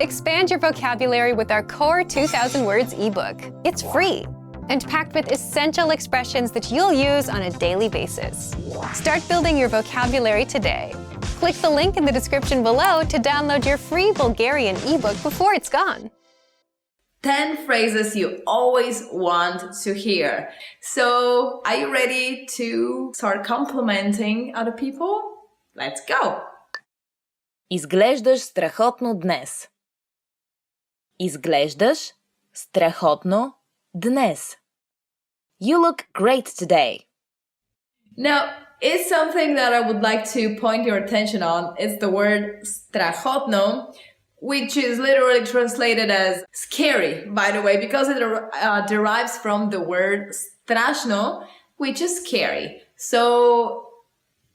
Expand your vocabulary with our Core 2000 Words ebook. It's free and packed with essential expressions that you'll use on a daily basis. Start building your vocabulary today. Click the link in the description below to download your free Bulgarian ebook before it's gone. 10 phrases you always want to hear. So, are you ready to start complimenting other people? Let's go! Изглеждаш страхотно днес. Изглеждаш страхотно днес. You look great today. Now, it's something that I would like to point your attention on. It's the word strachotno, which is literally translated as scary, by the way, because it derives from the word strashno, which is scary. So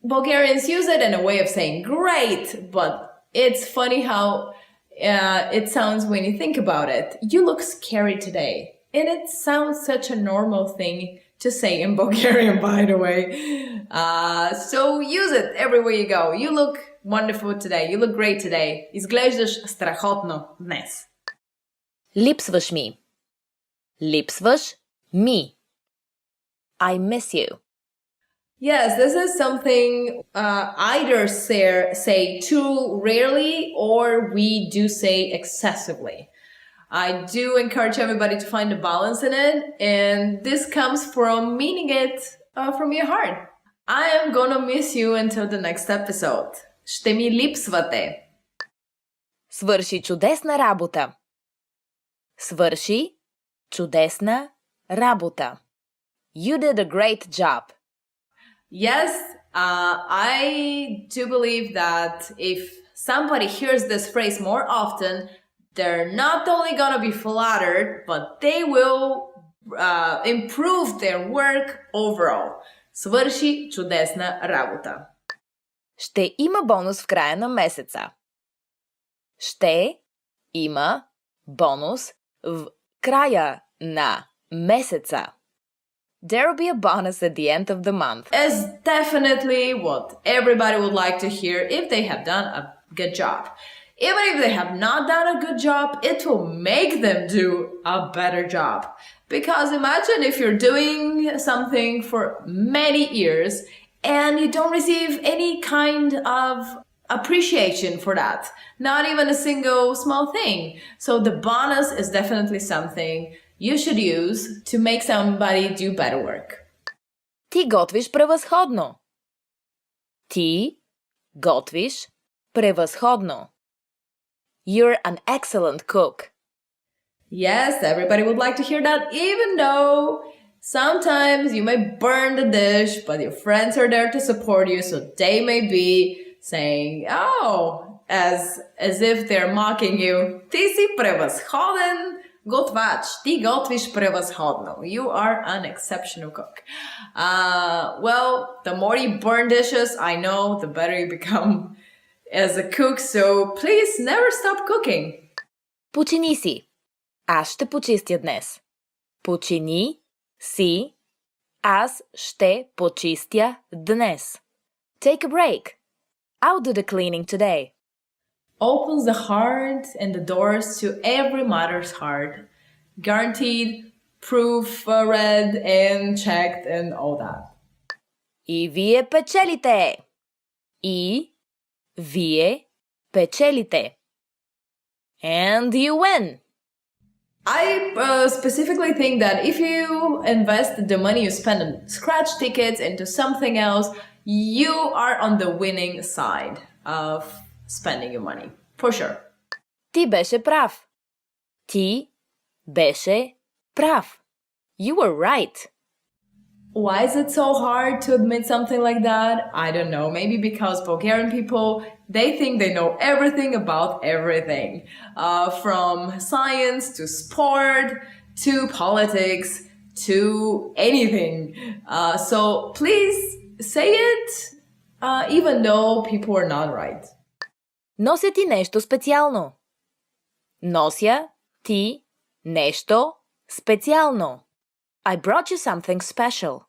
Bulgarians use it in a way of saying great, but it's funny how it sounds when you think about it. You look scary today. And it sounds such a normal thing to say in Bulgarian, by the way. So use it everywhere you go. You look wonderful today. You look great today. Изглеждаш страхотно днес. Липсваш ми. Липсваш ми. I miss you. Yes, this is something either say too rarely or we do say excessively. I do encourage everybody to find a balance in it, and this comes from meaning it from your heart. I am gonna miss you until the next episode. Ще ми липсвате. Свърши чудесна работа. Свърши чудесна работа. You did a great job. Yes, I do believe that if somebody hears this phrase more often, they're not only gonna be flattered, but they will improve their work overall. Свърши чудесна работа. Ще има бонус в края на месеца. Ще има бонус в края на месеца. There'll be a bonus at the end of the month. Is definitely what everybody would like to hear if they have done a good job. Even if they have not done a good job, it will make them do a better job. Because imagine if you're doing something for many years and you don't receive any kind of appreciation for that. Not even a single small thing. So the bonus is definitely something you should use to make somebody do better work. Ти готвиш превъзходно. Ти готвиш превъзходно. You're an excellent cook. Yes, everybody would like to hear that, even though sometimes you may burn the dish, but your friends are there to support you, so they may be saying, oh, as if they're mocking you. Ти си превъзходен готвач. Ти готвиш превъзходно. You are an exceptional cook. Well, the more you burn dishes, I know, the better you become as a cook, so please never stop cooking. Почини си. Аз ще почистя днес. Почини си. Аз ще почистя днес. Take a break. I'll do the cleaning today. Opens the heart and the doors to every mother's heart. Guaranteed, proof read and checked and all that. И вие печелите. И вие печелите. And you win. I specifically think that if you invest the money you spend on scratch tickets into something else, you are on the winning side of spending your money. For sure. Ти беше прав. Ти беше прав. You were right. Why is it so hard to admit something like that? I don't know. Maybe because Bulgarian people, they think they know everything about everything. From science to sport to politics to anything. So please say it even though people are not right. Нося ти нещо специално. Нося ти нещо специално. I brought you something special.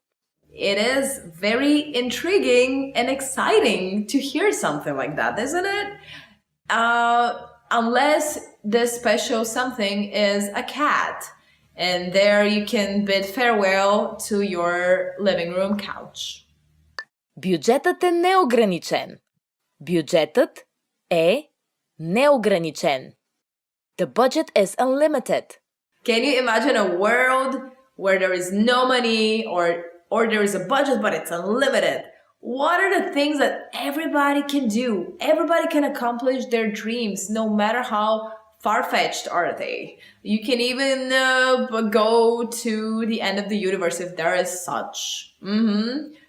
It is very intriguing and exciting to hear something like that, isn't it? unless this special something is a cat. And there you can bid farewell to your living room couch. Бюджетът е неограничен. Бюджетът е неограничен. The budget is unlimited. Can you imagine a world where there is no money or there is a budget but it's unlimited? What are the things that everybody can do? Everybody can accomplish their dreams, no matter how far-fetched are they. You can even go to the end of the universe if there is such.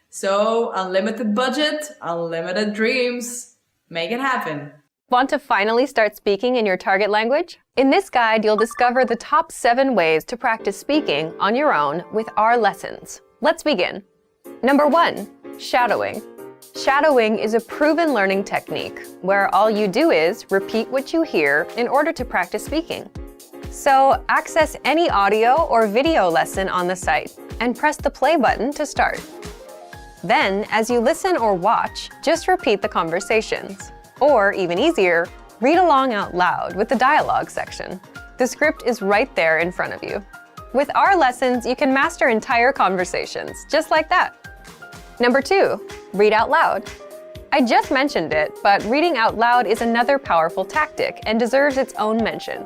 So, unlimited budget, unlimited dreams. Make it happen. Want to finally start speaking in your target language? In this guide, you'll discover the top 7 ways to practice speaking on your own with our lessons. Let's begin. Number 1, shadowing. Shadowing is a proven learning technique where all you do is repeat what you hear in order to practice speaking. So, access any audio or video lesson on the site and press the play button to start. Then, as you listen or watch, just repeat the conversations. Or, even easier, read along out loud with the dialogue section. The script is right there in front of you. With our lessons, you can master entire conversations, just like that. Number 2, read out loud. I just mentioned it, but reading out loud is another powerful tactic and deserves its own mention.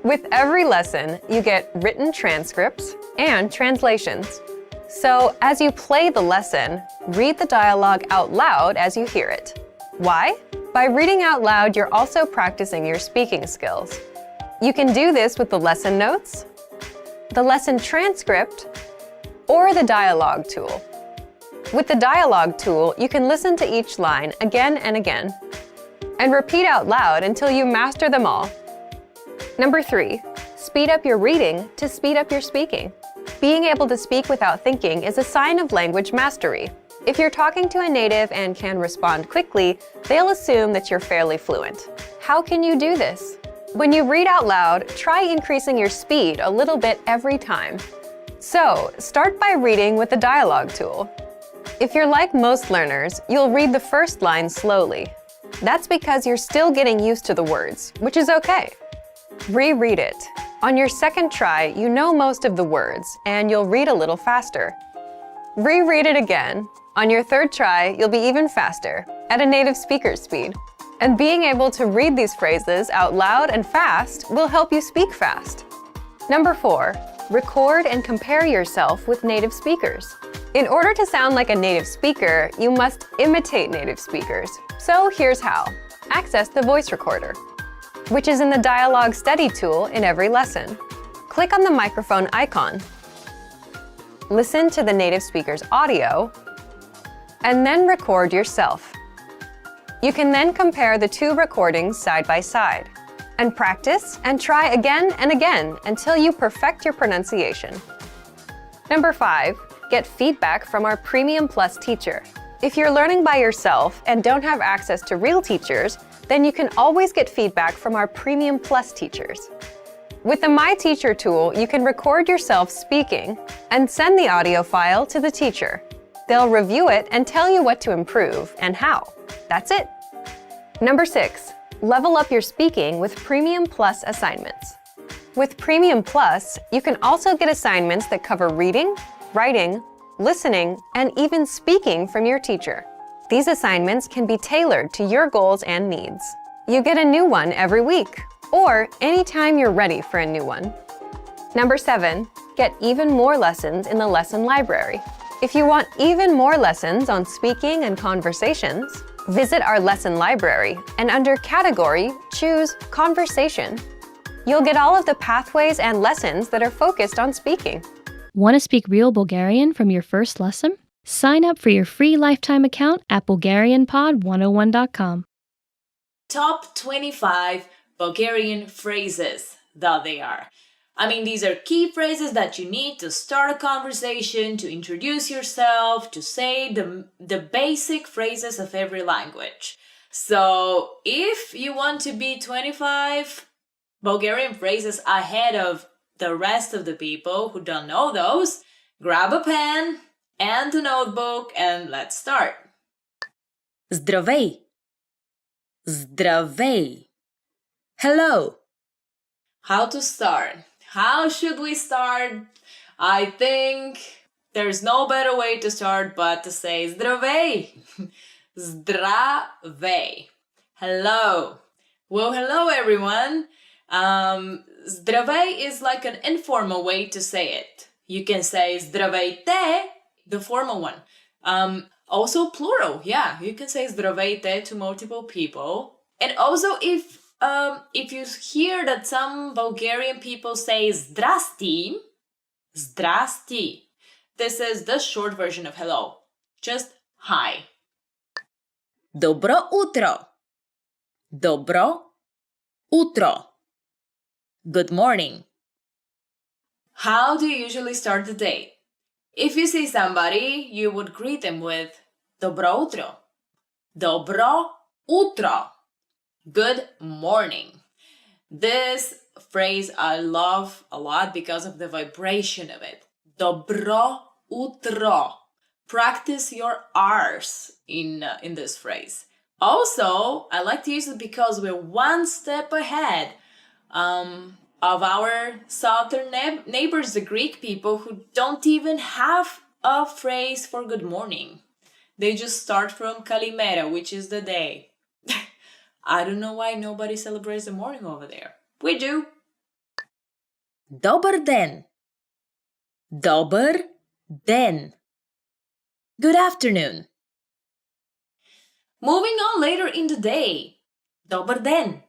With every lesson, you get written transcripts and translations. So, as you play the lesson, read the dialogue out loud as you hear it. Why? By reading out loud, you're also practicing your speaking skills. You can do this with the lesson notes, the lesson transcript, or the dialogue tool. With the dialogue tool, you can listen to each line again and again, and repeat out loud until you master them all. Number 3, speed up your reading to speed up your speaking. Being able to speak without thinking is a sign of language mastery. If you're talking to a native and can respond quickly, they'll assume that you're fairly fluent. How can you do this? When you read out loud, try increasing your speed a little bit every time. So, start by reading with the dialogue tool. If you're like most learners, you'll read the first line slowly. That's because you're still getting used to the words, which is okay. Reread it. On your second try, you know most of the words, and you'll read a little faster. Reread it again. On your third try, you'll be even faster, at a native speaker's speed. And being able to read these phrases out loud and fast will help you speak fast. Number 4, record and compare yourself with native speakers. In order to sound like a native speaker, you must imitate native speakers. So here's how. Access the voice recorder, which is in the dialogue study tool in every lesson. Click on the microphone icon. Listen to the native speaker's audio, and then record yourself. You can then compare the 2 recordings side by side, and practice and try again and again until you perfect your pronunciation. Number 5, get feedback from our Premium Plus teacher. If you're learning by yourself and don't have access to real teachers, then you can always get feedback from our Premium Plus teachers. With the My Teacher tool, you can record yourself speaking and send the audio file to the teacher. They'll review it and tell you what to improve and how. That's it. Number 6, level up your speaking with Premium Plus assignments. With Premium Plus, you can also get assignments that cover reading, writing, listening, and even speaking from your teacher. These assignments can be tailored to your goals and needs. You get a new one every week, or anytime you're ready for a new one. Number 7, get even more lessons in the lesson library. If you want even more lessons on speaking and conversations, visit our lesson library and under Category, choose Conversation. You'll get all of the pathways and lessons that are focused on speaking. Want to speak real Bulgarian from your first lesson? Sign up for your free lifetime account at BulgarianPod101.com. Top 25 Bulgarian phrases, that they are. I mean, these are key phrases that you need to start a conversation, to introduce yourself, to say the basic phrases of every language. So, if you want to be 25 Bulgarian phrases ahead of the rest of the people who don't know those, grab a pen and a notebook and let's start. Здравей. Здравей. Hello. How to start? How should we start? I think there's no better way to start but to say zdravej. Zdravej. Hello. Well, hello everyone. Zdravej is like an informal way to say it. You can say zdravejte, the formal one. Also plural, yeah. You can say zdravejte to multiple people. And also if you hear that some Bulgarian people say zdrasti, zdrasti, this is the short version of hello. Just hi. Dobro utro. Dobro utro. Good morning. How do you usually start the day? If you see somebody, you would greet them with dobro utro. Dobro utro. Good morning. This phrase I love a lot because of the vibration of it. Dobro utro. Practice your R's in this phrase. Also, I like to use it because we're one step ahead of our southern neighbors, the Greek people, who don't even have a phrase for good morning. They just start from Kalimera, which is the day. I don't know why nobody celebrates the morning over there. We do. Dobar den. Dobar den. Good afternoon. Moving on later in the day. Dobar den.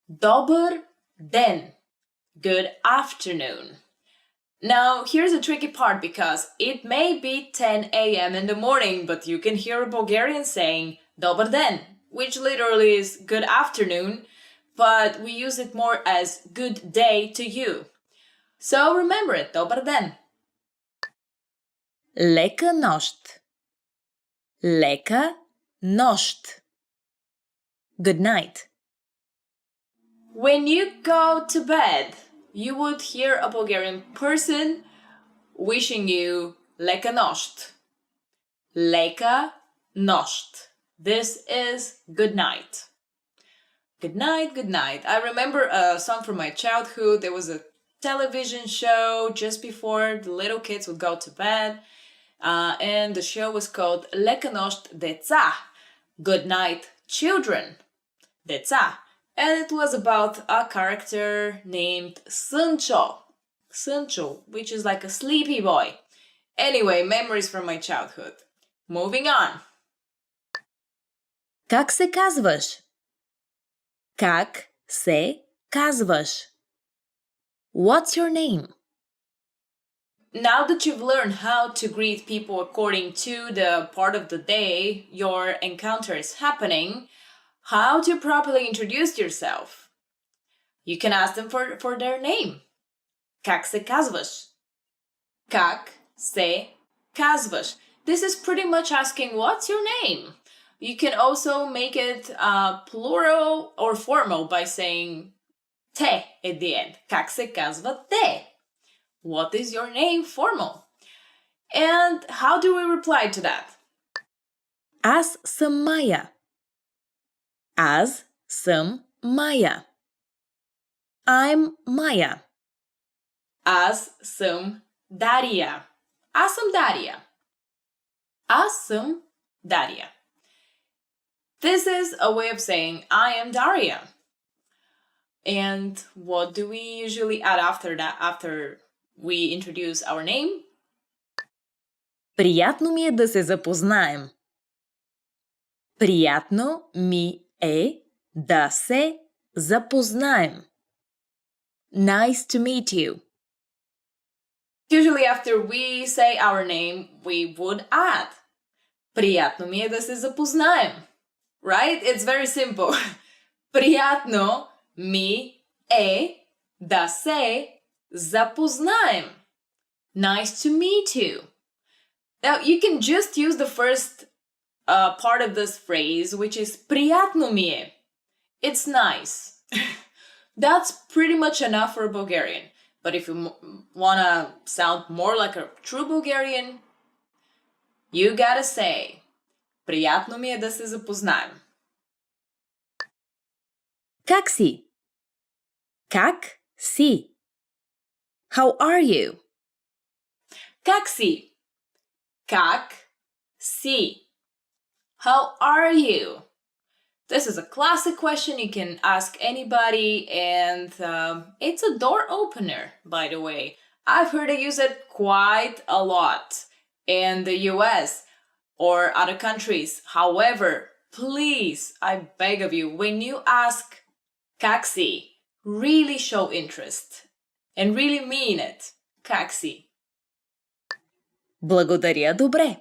Dobar den. Good afternoon. Now, here's the tricky part because it may be 10 a.m. in the morning, but you can hear a Bulgarian saying Dobar den, which literally is good afternoon, but we use it more as good day to you. So remember it, Dobar den. Leka nocht. Leka nocht. Good night. When you go to bed, you would hear a Bulgarian person wishing you leka nocht. Leka nocht. This is good night. Good night, good night. I remember a song from my childhood. There was a television show just before the little kids would go to bed. And the show was called Leka nocht deca. Good night, children. Deca. And it was about a character named Sâncho. Sâncho, which is like a sleepy boy. Anyway, memories from my childhood. Moving on. Как се казваш? Как се казваш? What's your name? Now that you've learned how to greet people according to the part of the day your encounter is happening, how to properly introduce yourself? You can ask them for their name. Как се казваш? Как се казваш? This is pretty much asking what's your name? You can also make it plural or formal by saying te at the end. Как се казва те? What is your name? Formal. And how do we reply to that? Аз съм Майя. Аз съм Майя. I'm Maya. Аз съм Дария. Аз съм Дария. Аз съм Дария. This is a way of saying I am Daria. And what do we usually add after that, after we introduce our name? Приятно ми е да се запознаем. Приятно ми е да се запознаем. Nice to meet you. Usually after we say our name, we would add приятно ми е да се запознаем. Right? It's very simple. Приятно ми е да се запознаем. Nice to meet you. Now, you can just use the first part of this phrase, which is приятно ми е. It's nice. That's pretty much enough for Bulgarian. But if you want to sound more like a true Bulgarian, you gotta say приятно ми е да се запознаем. Как си? Как си? How are you? Как си? Как si? How are you? This is a classic question you can ask anybody, and it's a door opener, by the way. I've heard I use it quite a lot in the US or other countries. However, please, I beg of you, when you ask как си, really show interest and really mean it. Как си? Благодаря, добре.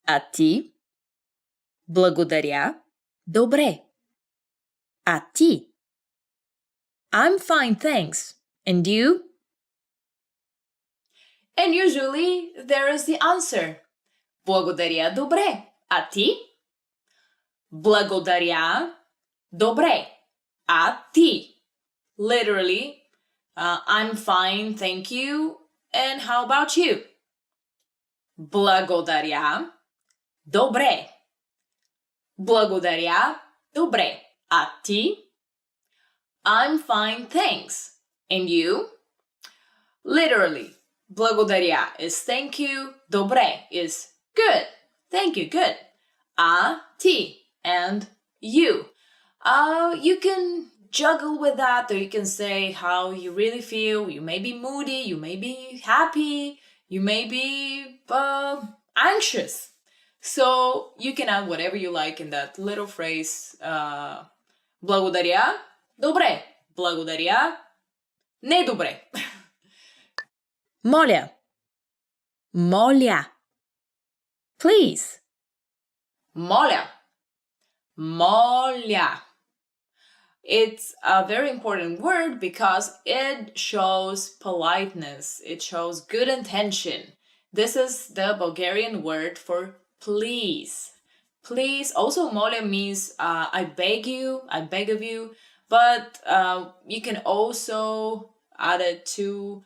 А ти? Благодаря, добре. А ти? I'm fine, thanks. And you? And usually there is the answer. Благодаря, добре. А ти? Благодаря, добре. А ти? Literally, I'm fine, thank you. And how about you? Благодаря, добре. Благодаря, добре. А ти? I'm fine, thanks. And you? Literally, благодаря is thank you, добре is good. Thank you, good. А ти and you. You can juggle with that, or you can say how you really feel. You may be moody, you may be happy, you may be anxious. So you can add whatever you like in that little phrase. Благодаря, добре. Благодаря, не добре. Моля. Моля. Please. Моля. Моля. It's a very important word because it shows politeness. It shows good intention. This is the Bulgarian word for please. Please. Also, moля means I beg you, I beg of you. But you can also add it to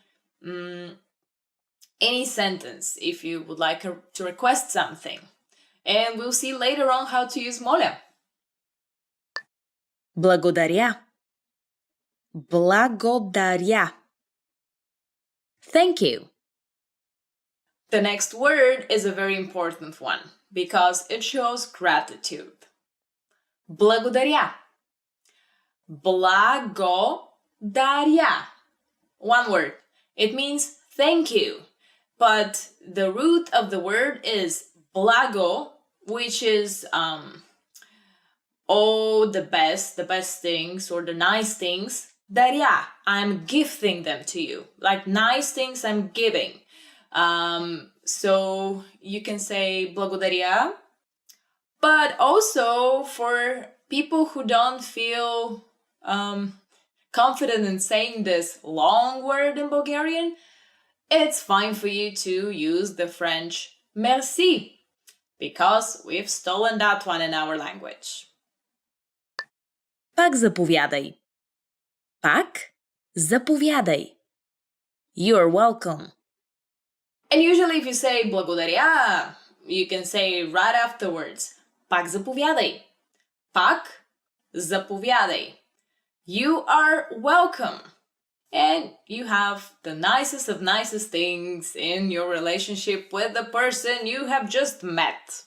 any sentence if you would like to request something. And we'll see later on how to use моля. Благодаря. Благодаря. Thank you. The next word is a very important one because it shows gratitude. Благодаря. Благодаря. One word. It means thank you. But the root of the word is благо, which is the best things or the nice things. Даря, I'm gifting them to you. Like nice things I'm giving. So you can say благодаря. But also for people who don't feel confident in saying this long word in Bulgarian, it's fine for you to use the French merci, because we've stolen that one in our language. Пак заповядай. Пак заповядай. You're welcome. And usually if you say благодаря, you can say right afterwards, пак заповядай. Пак заповядай. You are welcome. And you have the nicest of nicest things in your relationship with the person you have just met.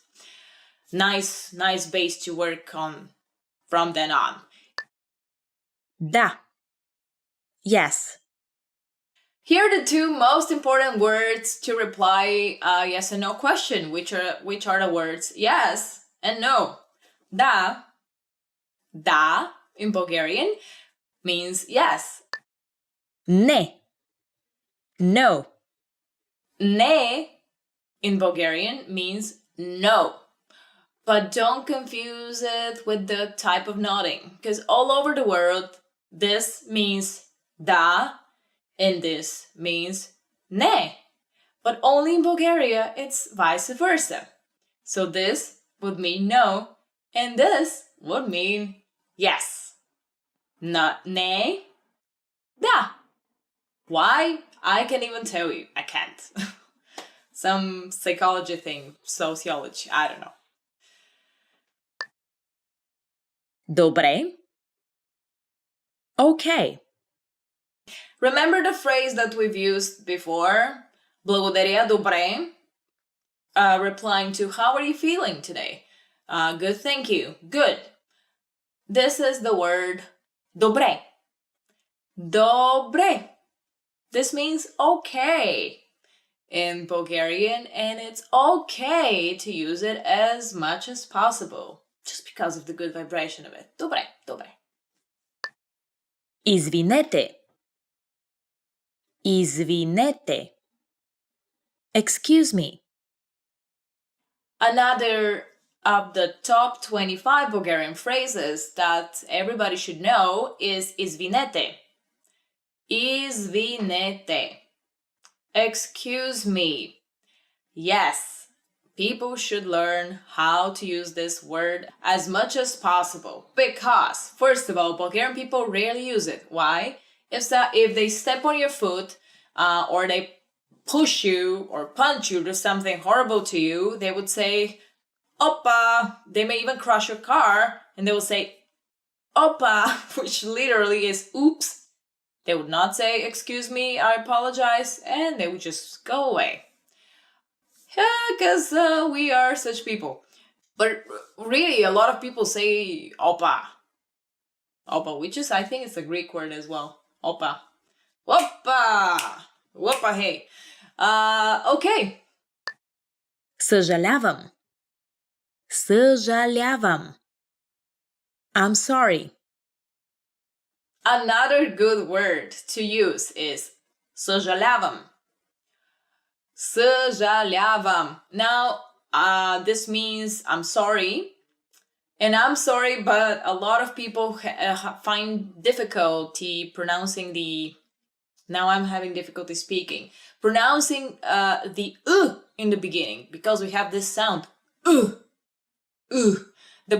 Nice base to work on from then on. Да. Yes. Here are the two most important words to reply a yes and no question, which are the words yes and no. Da in Bulgarian means yes. Ne. No. Ne in Bulgarian means no. But don't confuse it with the type of nodding, because all over the world, this means da and this means ne. But only in Bulgaria, it's vice versa. So this would mean no, and this would mean yes. Not ne, da. Why? I can't even tell you. I can't. Some psychology thing, sociology, I don't know. Добре. Okay. Remember the phrase that we've used before? Благодаря, добре. Replying to, how are you feeling today? Good, thank you. Good. This is the word добре. Добре. This means okay in Bulgarian, and it's okay to use it as much as possible, just because of the good vibration of it. Добре, добре. Извинете. Извинете. Excuse me. Another of the top 25 Bulgarian phrases that everybody should know is izvinete. Izvinete. Excuse me. Yes, people should learn how to use this word as much as possible because, first of all, Bulgarian people rarely use it. Why? If they step on your foot or they push you or punch you, do something horrible to you, they would say, Opa. They may even crush your car and they will say, Opa, which literally is oops. They would not say, excuse me, I apologize, and they would just go away. Yeah, because we are such people. But really, a lot of people say opa. Opa, which is, I think it's a Greek word as well. Opa. Opa! Opa, hey. Okay. Съжалявам. Съжалявам. I'm sorry. Another good word to use is съжалявам. Съжалявам. Now, this means I'm sorry. And I'm sorry, but a lot of people find difficulty pronouncing the... Now I'm having difficulty speaking. Pronouncing the in the beginning, because we have this sound. The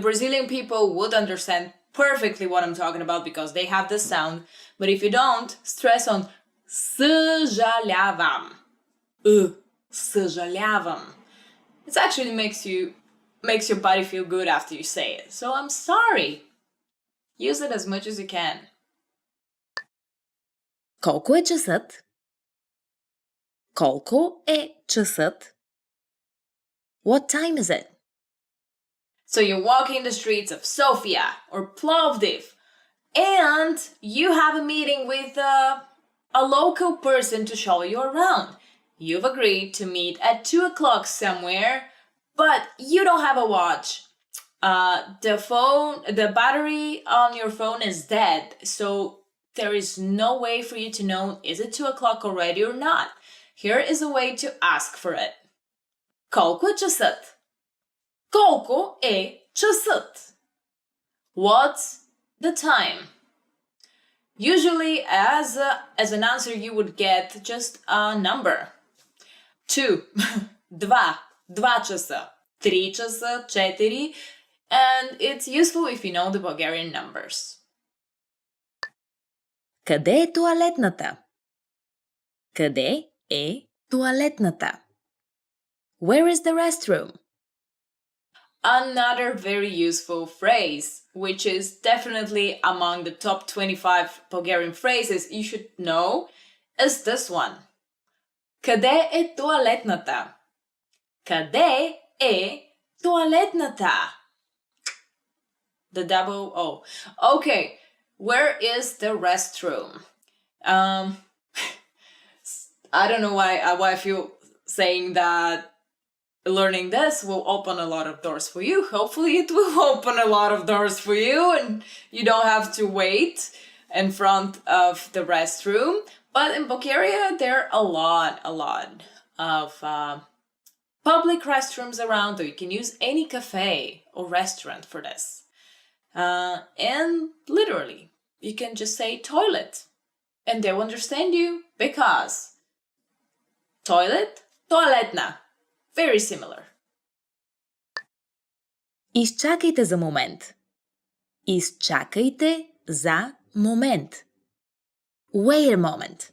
Brazilian people would understand perfectly what I'm talking about because they have this sound. But if you don't, stress on съжалявам. Съжалявам. It actually makes your body feel good after you say it. So I'm sorry. Use it as much as you can. Колко е часът? Колко е часът? What time is it? So you're walking the streets of Sofia or Plovdiv, and you have a meeting with a local person to show you around. You've agreed to meet at 2 o'clock somewhere, but you don't have a watch. The battery on your phone is dead, so there is no way for you to know is it 2 o'clock already or not. Here is a way to ask for it. Колко е часът? Колко е часът? What's the time? Usually, as an answer, you would get just a number. 2, 2 часа, 3 часа, 4, and it's useful if you know the Bulgarian numbers. Къде е тоалетната? Къде е тоалетната? Where is the restroom? Another very useful phrase, which is definitely among the top 25 Bulgarian phrases you should know, is this one. Къде е тоалетната? Къде е тоалетната? The double O. Okay, where is the restroom? I don't know why I feel saying that learning this will open a lot of doors for you. Hopefully it will open a lot of doors for you and you don't have to wait in front of the restroom. But in Bulgaria, there are a lot of public restrooms around, or you can use any cafe or restaurant for this. And literally, you can just say toilet and they'll understand you because toilet, toaletna. Very similar. Изчакайте за момент. Изчакайте за момент. Wait a moment.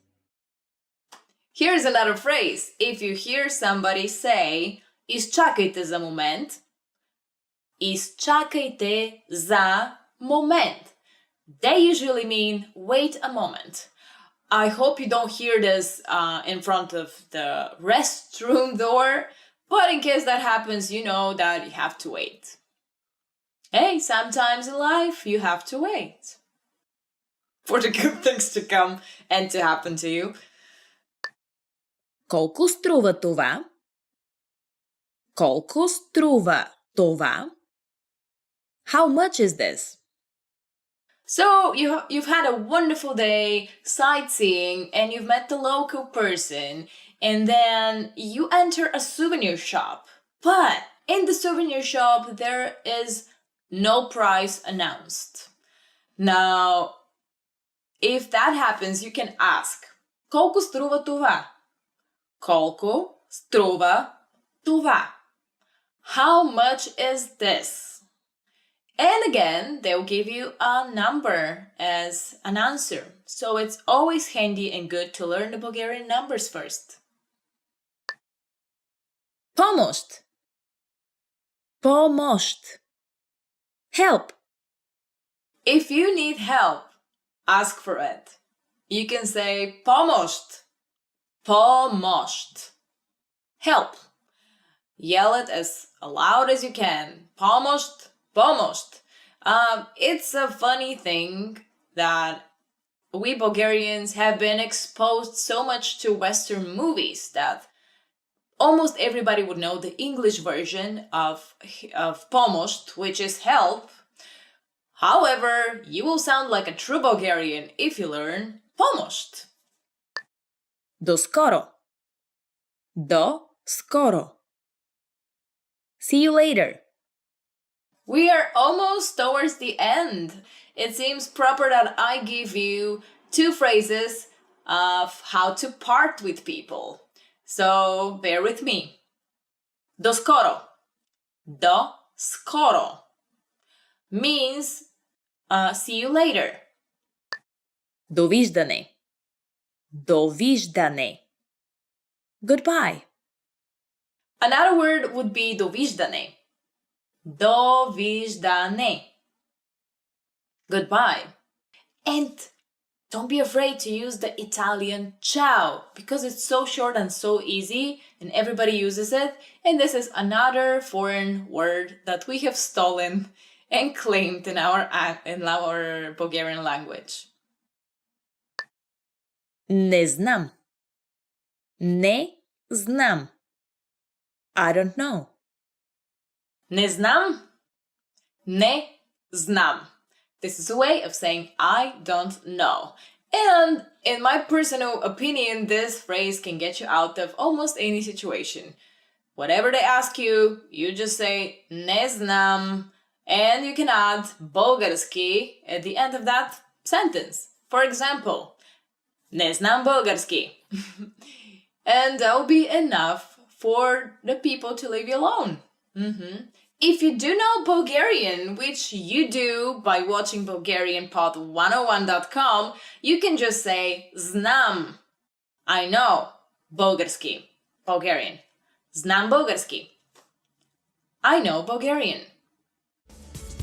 Here's another phrase. If you hear somebody say изчакайте за момент, изчакайте за момент. They usually mean wait a moment. I hope you don't hear this in front of the restroom door, but in case that happens, you know that you have to wait. Hey, sometimes in life you have to wait for the good things to come and to happen to you. Колко струва това? Колко струва това? How much is this? So you've had a wonderful day sightseeing and you've met the local person and then you enter a souvenir shop. But in the souvenir shop there is no price announced. Now, if that happens, you can ask, колко струва това? Колко струва това? How much is this? And again, they'll give you a number as an answer. So it's always handy and good to learn the Bulgarian numbers first. Pomost. Pomost. Help. If you need help, ask for it. You can say pomost. Pomost. Help. Yell it as loud as you can. Pomost. Pomost. It's a funny thing that we Bulgarians have been exposed so much to Western movies that almost everybody would know the English version of pomost, which is help. However, you will sound like a true Bulgarian if you learn pomost. До скоро. До скоро. See you later. We are almost towards the end. It seems proper that I give you 2 phrases of how to part with people. So bear with me. До скоро. До скоро means see you later. Довиждане. Довиждане. Goodbye. Another word would be довиждане. Довиждане. Goodbye. And don't be afraid to use the Italian ciao because it's so short and so easy and everybody uses it. And this is another foreign word that we have stolen and claimed in our Bulgarian language. Не знам. Не знам. I don't know. Не знам. Не знам. This is a way of saying I don't know. And in my personal opinion, this phrase can get you out of almost any situation. Whatever they ask you, you just say не знам, and you can add bulgarski at the end of that sentence. For example, не знам bulgarski. And that will be enough for the people to leave you alone. If you do know Bulgarian, which you do by watching BulgarianPod101.com, you can just say znam. I know Bulgarski, Bulgarian. Znam Bulgarski. I know Bulgarian.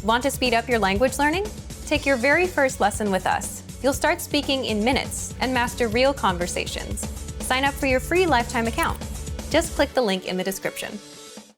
Want to speed up your language learning? Take your very first lesson with us. You'll start speaking in minutes and master real conversations. Sign up for your free lifetime account. Just click the link in the description.